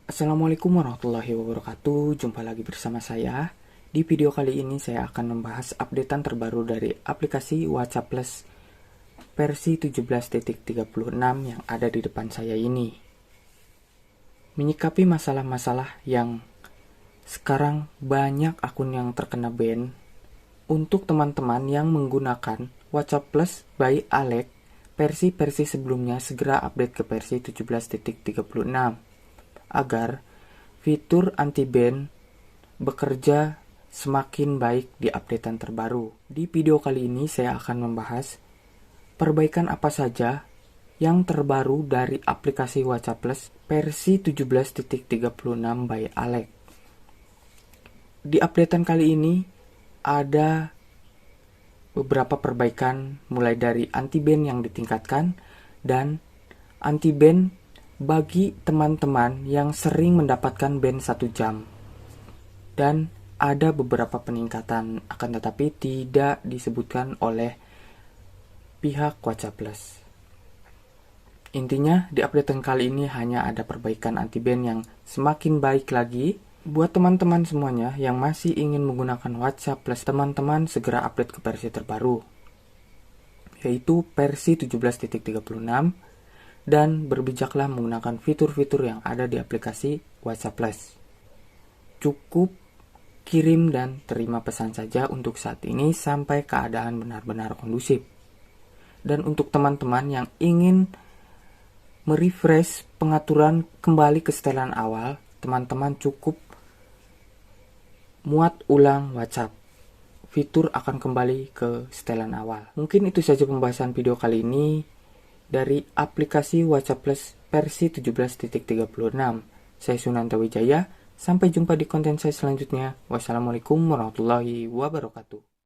Assalamualaikum warahmatullahi wabarakatuh. Jumpa lagi bersama saya. Di video kali ini saya akan membahas updatean terbaru dari aplikasi WhatsApp Plus versi 17.36 yang ada di depan saya ini. Menyikapi masalah-masalah yang sekarang banyak akun yang terkena ban, untuk teman-teman yang menggunakan WhatsApp Plus by Alex, versi sebelumnya segera update ke versi 17.36 agar fitur anti-ban bekerja semakin baik di updatean terbaru. Di video kali ini saya akan membahas perbaikan apa saja yang terbaru dari aplikasi WhatsApp Plus versi 17.36 by Alex. Di updatean kali ini ada beberapa perbaikan mulai dari anti-ban yang ditingkatkan dan anti-ban bagi teman-teman yang sering mendapatkan ban 1 jam. Dan ada beberapa peningkatan, akan tetapi tidak disebutkan oleh pihak WhatsApp Plus. Intinya, di update kali ini hanya ada perbaikan anti-ban yang semakin baik lagi. Buat teman-teman semuanya yang masih ingin menggunakan WhatsApp Plus, teman-teman segera update ke versi terbaru, yaitu versi 17.36, dan berbijaklah menggunakan fitur-fitur yang ada di aplikasi WhatsApp Plus. Cukup kirim dan terima pesan saja untuk saat ini sampai keadaan benar-benar kondusif. Dan untuk teman-teman yang ingin merefresh pengaturan kembali ke setelan awal, teman-teman cukup muat ulang WhatsApp. Fitur akan kembali ke setelan awal. Mungkin itu saja pembahasan video kali ini dari aplikasi WhatsApp Plus versi 17.36. Saya Sunanta Wijaya. Sampai jumpa di konten saya selanjutnya. Wassalamualaikum warahmatullahi wabarakatuh.